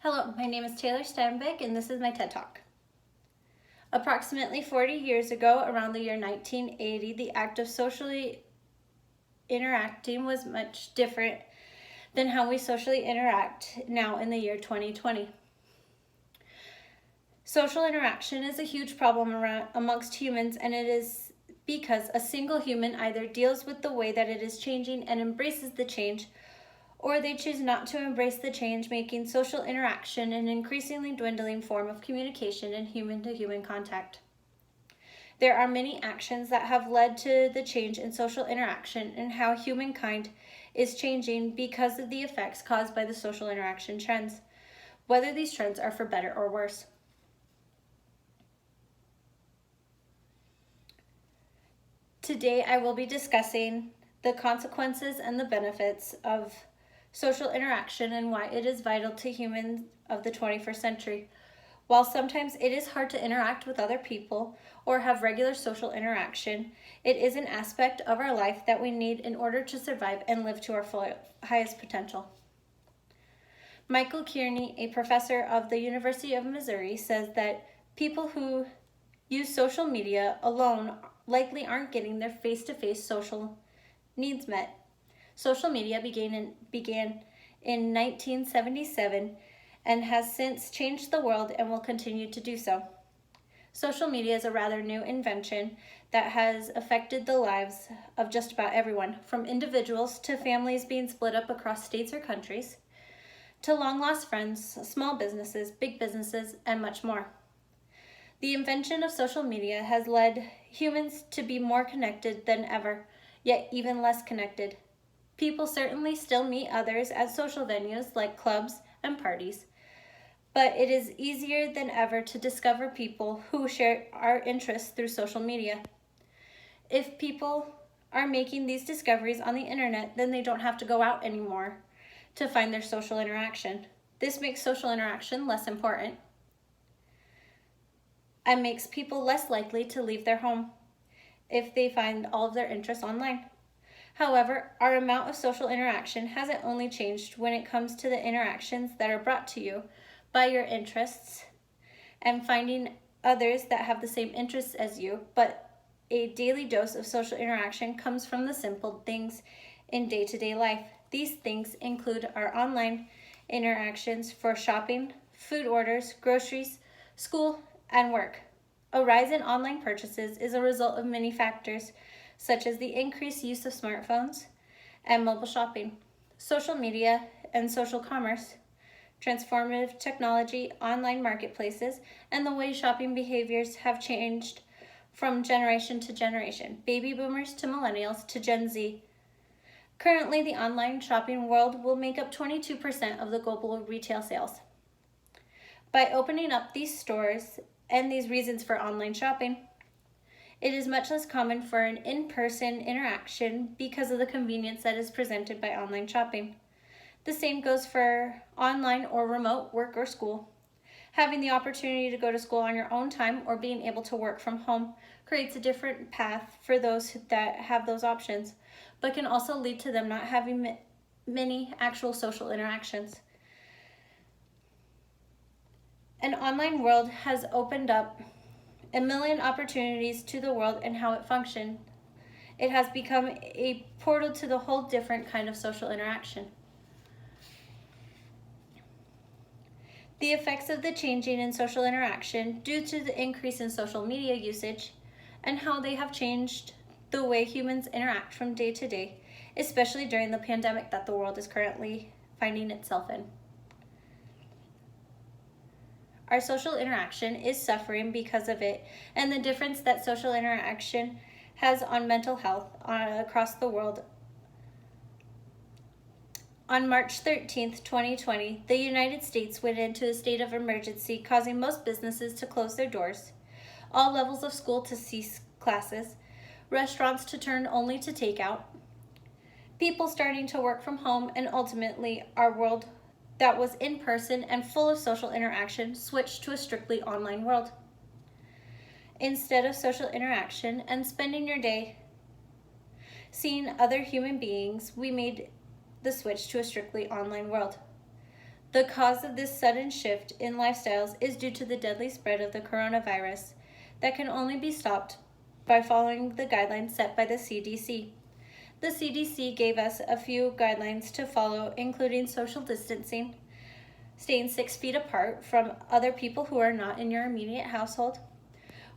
Hello, my name is Taylor Stanbeck and this is my TED Talk. Approximately 40 years ago, around the year 1980, the act of socially interacting was much different than how we socially interact now in the year 2020. Social interaction is a huge problem amongst humans, and it is because a single human either deals with the way that it is changing and embraces the change, or they choose not to embrace the change, making social interaction an increasingly dwindling form of communication and human-to-human contact. There are many actions that have led to the change in social interaction and how humankind is changing because of the effects caused by the social interaction trends, whether these trends are for better or worse. Today I will be discussing the consequences and the benefits of social interaction and why it is vital to humans of the 21st century. While sometimes it is hard to interact with other people or have regular social interaction, it is an aspect of our life that we need in order to survive and live to our highest potential. Michael Kearney, a professor of the University of Missouri, says that people who use social media alone likely aren't getting their face-to-face social needs met. Social media began in 1977 and has since changed the world and will continue to do so. Social media is a rather new invention that has affected the lives of just about everyone, from individuals to families being split up across states or countries, to long-lost friends, small businesses, big businesses, and much more. The invention of social media has led humans to be more connected than ever, yet even less connected. People certainly still meet others at social venues like clubs and parties, but it is easier than ever to discover people who share our interests through social media. If people are making these discoveries on the internet, then they don't have to go out anymore to find their social interaction. This makes social interaction less important and makes people less likely to leave their home if they find all of their interests online. However, our amount of social interaction hasn't only changed when it comes to the interactions that are brought to you by your interests and finding others that have the same interests as you, but a daily dose of social interaction comes from the simple things in day-to-day life. These things include our online interactions for shopping, food orders, groceries, school, and work. A rise in online purchases is a result of many factors, such as the increased use of smartphones and mobile shopping, social media and social commerce, transformative technology, online marketplaces, and the way shopping behaviors have changed from generation to generation, baby boomers to millennials to Gen Z. Currently, the online shopping world will make up 22% of the global retail sales. By opening up these stores and these reasons for online shopping, it is much less common for an in-person interaction because of the convenience that is presented by online shopping. The same goes for online or remote work or school. Having the opportunity to go to school on your own time or being able to work from home creates a different path for those that have those options, but can also lead to them not having many actual social interactions. An online world has opened up a million opportunities to the world and how it functions. It has become a portal to the whole different kind of social interaction. The effects of the changing in social interaction due to the increase in social media usage and how they have changed the way humans interact from day to day, especially during the pandemic that the world is currently finding itself in. Our social interaction is suffering because of it, and the difference that social interaction has on mental health across the world. On March 13th, 2020, the United States went into a state of emergency, causing most businesses to close their doors, all levels of school to cease classes, restaurants to turn only to takeout, people starting to work from home, and ultimately our world that was in person and full of social interaction switched to a strictly online world. Instead of social interaction and spending your day seeing other human beings, we made the switch to a strictly online world. The cause of this sudden shift in lifestyles is due to the deadly spread of the coronavirus that can only be stopped by following the guidelines set by the CDC. The CDC gave us a few guidelines to follow, including social distancing, staying 6 feet apart from other people who are not in your immediate household,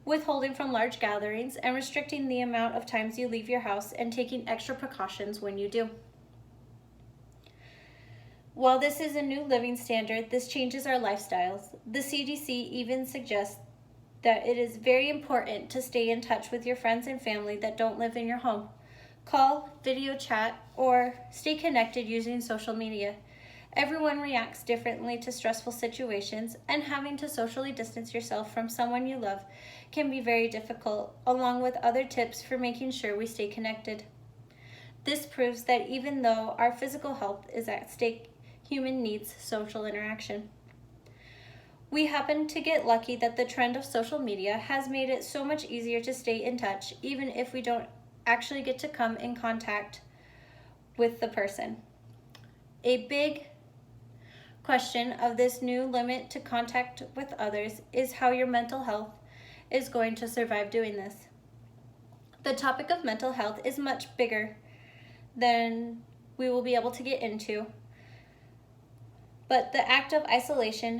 withholding from large gatherings, and restricting the amount of times you leave your house and taking extra precautions when you do. While this is a new living standard, this changes our lifestyles. The CDC even suggests that it is very important to stay in touch with your friends and family that don't live in your home. Call, video chat, or stay connected using social media. Everyone reacts differently to stressful situations, and having to socially distance yourself from someone you love can be very difficult, along with other tips for making sure we stay connected. This proves that even though our physical health is at stake, human needs social interaction. We happen to get lucky that the trend of social media has made it so much easier to stay in touch, even if we don't actually get to come in contact with the person. A big question of this new limit to contact with others is how your mental health is going to survive doing this. The topic of mental health is much bigger than we will be able to get into, but the act of isolation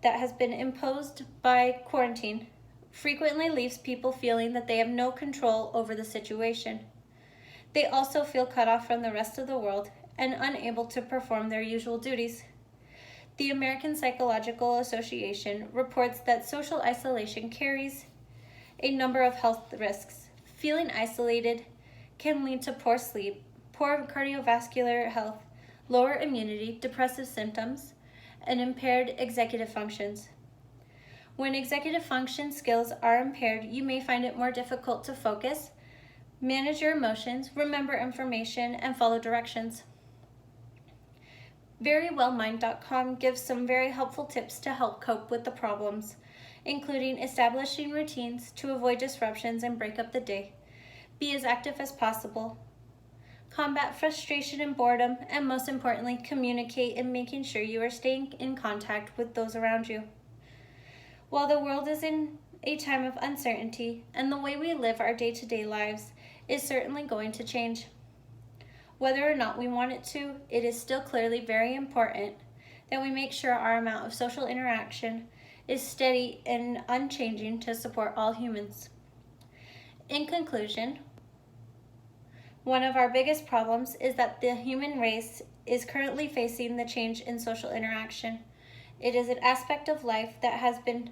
that has been imposed by quarantine frequently leaves people feeling that they have no control over the situation. They also feel cut off from the rest of the world and unable to perform their usual duties. The American Psychological Association reports that social isolation carries a number of health risks. Feeling isolated can lead to poor sleep, poor cardiovascular health, lower immunity, depressive symptoms, and impaired executive functions. When executive function skills are impaired, you may find it more difficult to focus, manage your emotions, remember information, and follow directions. VeryWellMind.com gives some very helpful tips to help cope with the problems, including establishing routines to avoid disruptions and break up the day, be as active as possible, combat frustration and boredom, and most importantly, communicate in making sure you are staying in contact with those around you. While the world is in a time of uncertainty, and the way we live our day-to-day lives is certainly going to change. Whether or not we want it to, it is still clearly very important that we make sure our amount of social interaction is steady and unchanging to support all humans. In conclusion, one of our biggest problems is that the human race is currently facing the change in social interaction. It is an aspect of life that has been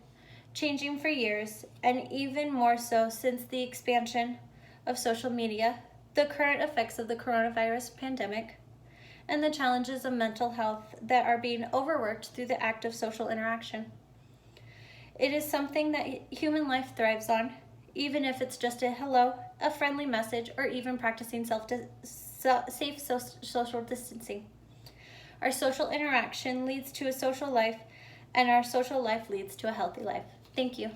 changing for years, and even more so since the expansion of social media, the current effects of the coronavirus pandemic, and the challenges of mental health that are being overworked through the act of social interaction. It is something that human life thrives on, even if it's just a hello, a friendly message, or even practicing safe social distancing. Our social interaction leads to a social life, and our social life leads to a healthy life. Thank you.